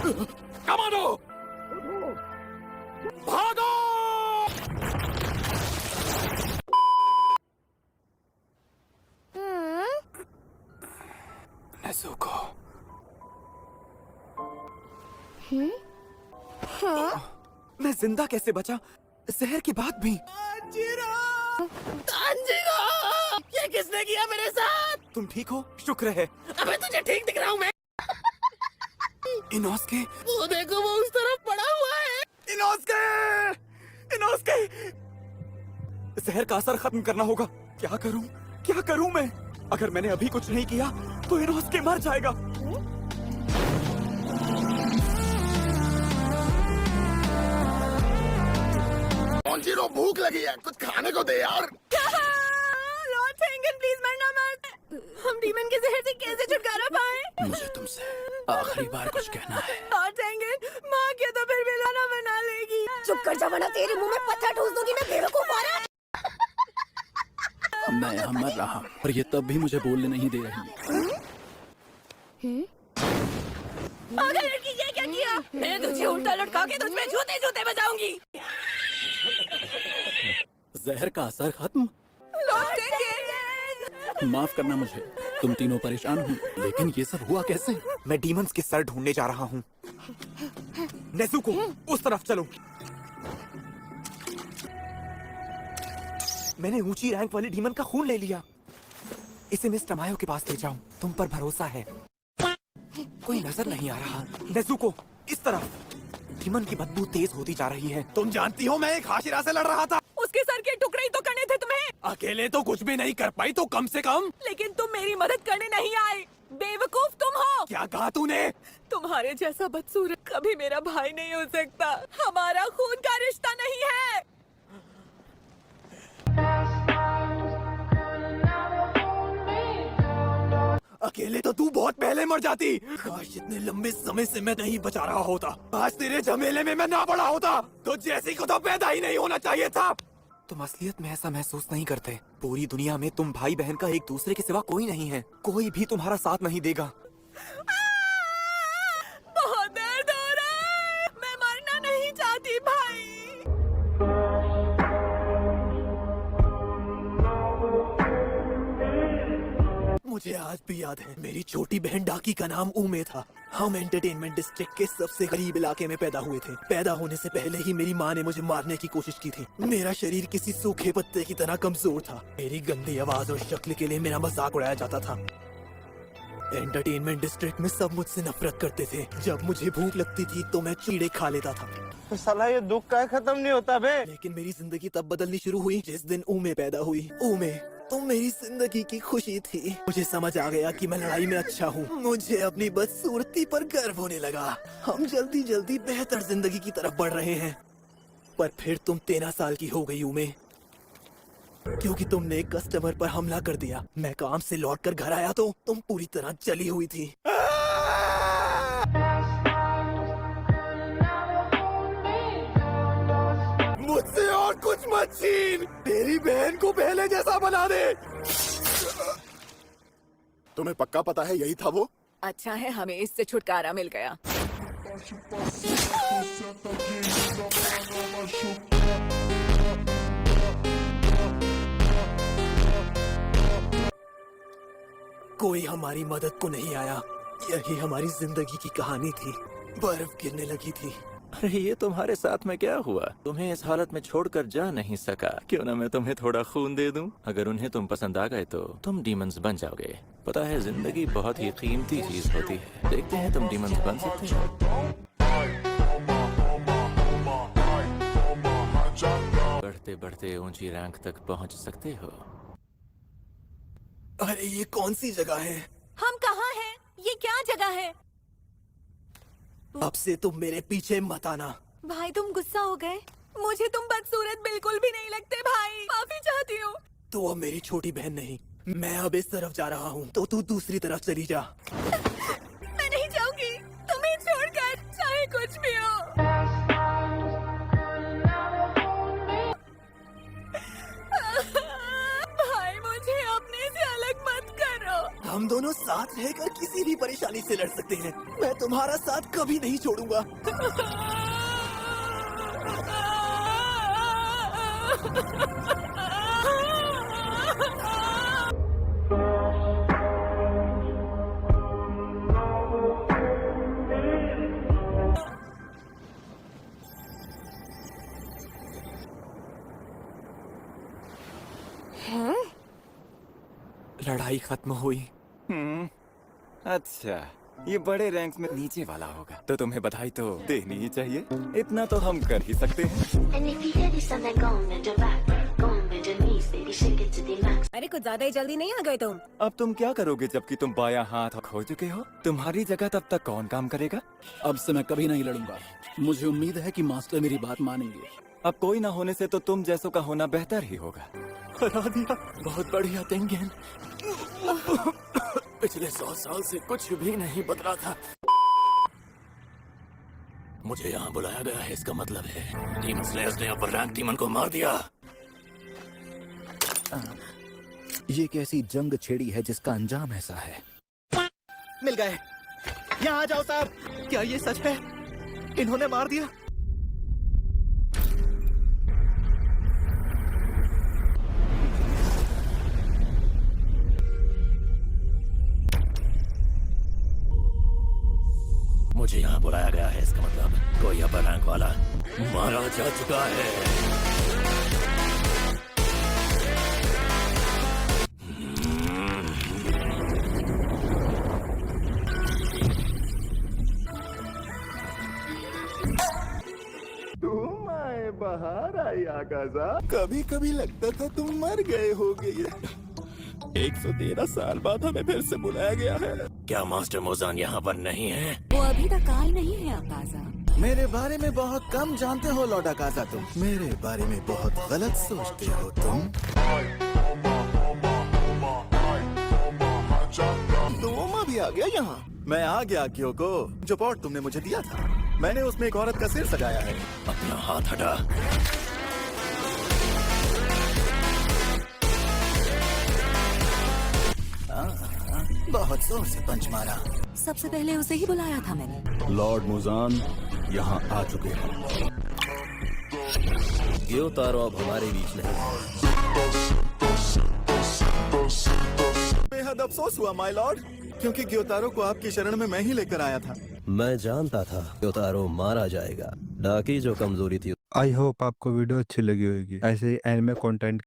Commando, भागो! Nezuko. मैं जिंदा कैसे बचा जहर के बाद भी? तांजीरो! ये किसने किया मेरे साथ? तुम ठीक हो? शुक्र है। अबे तुझे ठीक दिख रहा हूँ मैं। इनोस्के, वो देखो, वो उस तरफ पड़ा हुआ है। Inosuke, Inosuke! जहर का असर खत्म करना होगा। क्या करूं? क्या करूं मैं? अगर मैंने अभी कुछ नहीं किया तो इनोस्के मर जाएगा। तांजीरो, भूख लगी है, कुछ खाने को दे यार। लॉर्ड टेंगन, प्लीज मरना मत। हम डीमन के जहर से कैसे छुटकारा पाए? मुझे तुमसे आखिरी बार कुछ कहना है। लॉर्ड टेंगन, माँ क्या तो फिर भी खाना बना लेगी। चुप कर जा वरना तेरे मुंह में पत्थर ठूस दूंगी मैं, बेवकूफ औरत। मैं यहाँ मर रहा हूँ और ये तब भी मुझे बोलने नहीं दे रही। पागल लड़की, ये क्या किया? मैं तुझे उल्टा लटका के तुझ पे जूते जूते बजाऊंगी। जहर का असर खत्म? Lord Tengen! माफ करना मुझे, तुम तीनों परेशान हो, लेकिन ये सब हुआ कैसे? मैं डीमंस के सर ढूंढने जा रहा हूँ। नेज़ुको, उस तरफ चलो। मैंने ऊंची रैंक वाले डीमन का खून ले लिया। इसे मिस टमायो के पास ले जाऊं, तुम पर भरोसा है। कोई नजर नहीं आ रहा। नेज़ुको, इस तरफ। डीमन की बदबू तेज होती जा रही है। तुम जानती हो मैं एक हाशिरा से लड़ रहा था। उसके सर के टुकड़े ही तो करने थे तुम्हें। अकेले तो कुछ भी नहीं कर पाई, तो कम से कम। लेकिन तुम मेरी मदद करने नहीं आए। बेवकूफ तुम हो। क्या कहा तूने? तुम्हारे जैसा बदसूरत कभी मेरा भाई नहीं हो सकता। हमारा खून का रिश्ता नहीं है। अकेले तो तू बहुत पहले मर जाती। काश इतने लंबे समय से मैं नहीं बचा रहा होता। आज तेरे झमेले में मैं ना बड़ा होता तो जैसी को तो पैदा ही नहीं होना चाहिए था। तुम असलियत में ऐसा महसूस नहीं करते। पूरी दुनिया में तुम भाई बहन का एक दूसरे के सिवा कोई नहीं है। कोई भी तुम्हारा साथ नहीं देगा। बहुत दर्द हो रहा है। मैं मरना नहीं चाहती भाई। मुझे आज भी याद है, मेरी छोटी बहन डाकी का नाम उमे था। हम एंटरटेनमेंट डिस्ट्रिक्ट के सबसे गरीब इलाके में पैदा हुए थे। पैदा होने से पहले ही मेरी माँ ने मुझे मारने की कोशिश की थी। मेरा शरीर किसी सूखे पत्ते की तरह कमजोर था। मेरी गंदी आवाज और शक्ल के लिए मेरा मजाक उड़ाया जाता था। एंटरटेनमेंट डिस्ट्रिक्ट में सब मुझसे नफरत करते थे। जब मुझे भूख लगती थी तो मैं कीड़े खा लेता था। तो साला ये दुख का खत्म नहीं होता बे। लेकिन मेरी जिंदगी तब बदलनी शुरू हुई जिस दिन उमे पैदा हुई। उमे, तुम मेरी जिंदगी की खुशी थी। मुझे समझ आ गया कि मैं लड़ाई में अच्छा हूँ। मुझे अपनी बदसूरती पर गर्व होने लगा। हम जल्दी जल्दी बेहतर जिंदगी की तरफ बढ़ रहे हैं। पर फिर तुम 13 साल की हो गई उमे, क्योंकि तुमने एक कस्टमर पर हमला कर दिया। मैं काम से लौटकर घर आया तो तुम पूरी तरह जली हुई थी। मुझसे और कुछ मत छीन। तेरी बहन को पहले जैसा बना दे। तुम्हें पक्का पता है यही था वो? अच्छा है हमें इससे छुटकारा मिल गया। कोई हमारी मदद को नहीं आया। यही हमारी जिंदगी की कहानी थी। बर्फ गिरने लगी थी। अरे ये तुम्हारे साथ में क्या हुआ? तुम्हें इस हालत में छोड़कर जा नहीं सका। क्यों ना मैं तुम्हें थोड़ा खून दे दूं? अगर उन्हें तुम पसंद आ गए तो तुम डीमंस बन जाओगे। पता है जिंदगी बहुत ही कीमती चीज होती है। देखते हैं तुम डीमंस बन सकते हो। बढ़ते बढ़ते ऊंची रैंक तक पहुंच सकते हो। अरे ये कौन सी जगह है? हम कहाँ हैं? ये क्या जगह है? अब से तुम मेरे पीछे मत आना। भाई तुम गुस्सा हो गए? मुझे तुम बदसूरत बिल्कुल भी नहीं लगते भाई। माफी चाहती हूँ। तो अब मेरी छोटी बहन नहीं। मैं अब इस तरफ जा रहा हूँ तो तू दूसरी तरफ चली जा। मैं नहीं जाऊंगी तुम्हें छोड़कर, चाहे कुछ भी हो। भाई मुझे अपने से अलग मत करो। हम दोनों साथ रहकर किसी भी परेशानी से लड़ सकते हैं। मैं तुम्हारा साथ कभी नहीं छोड़ूंगा। लड़ाई खत्म हुई। अच्छा, ये बड़े रैंक्स में नीचे वाला होगा, तो तुम्हें बधाई तो देनी ही चाहिए। इतना तो हम कर ही सकते हैं। And if you hear this song, then go on bend your back, go on bend your knees, baby, shake it to the max. अरे कुछ ज्यादा ही जल्दी नहीं आ गए तुम? अब तुम क्या करोगे जबकि तुम बायां हाथ खो चुके हो? तुम्हारी जगह तब तक कौन काम करेगा? अब से मैं कभी नहीं लड़ूंगा। मुझे उम्मीद है कि मास्टर मेरी बात मानेंगे। अब कोई ना होने से तो तुम जैसों का होना बेहतर ही होगा। हरा दिया। बहुत बढ़िया तेंगेन। पिछले 100 साल से कुछ भी नहीं बदला था। मुझे यहाँ बुलाया गया है, इसका मतलब है डीमन स्लेयर्स ने अपर रैंक डीमन को मार दिया। ये कैसी जंग छेड़ी है जिसका अंजाम ऐसा है? मिल गए। यहाँ आ जाओ साहब। क्या ये सच है? इन्होंने मार दिया? मुझे यहाँ बुलाया गया है, इसका मतलब कोई अपर रैंक वाला मारा जा चुका है। तुम आए बाहर आई आकाशा। कभी कभी लगता था तुम मर गए होगे। 113 साल बाद हमें फिर से बुलाया गया है। क्या मास्टर मोजान यहाँ पर नहीं है? वो अभी तक आए नहीं है आकाशा। मेरे बारे में बहुत कम जानते हो लौट आकाशा तुम। मेरे बारे में बहुत गलत सोचते हो तुम। दोमा भी आ गया यहाँ। मैं आ गया क्योको। जो पॉट तुमने मुझे दिया था, मैंने उसमें एक औरत का सिर सजाया है। अपना हाथ हटा। बहुत जोर से पंच मारा। सबसे पहले उसे ही बुलाया था मैंने। लॉर्ड मुजान यहाँ आ चुके हैं। ग्योतारो अब हमारे बीच नहीं। बेहद अफसोस हुआ माय लॉर्ड, क्योंकि ग्योतारो को आपकी शरण में मैं ही लेकर आया था। मैं जानता था ग्योतारो मारा जाएगा। डाकी जो कमजोरी थी। आई होप आपको वीडियो अच्छी लगी होगी। ऐसे ही एनिमे कंटेंट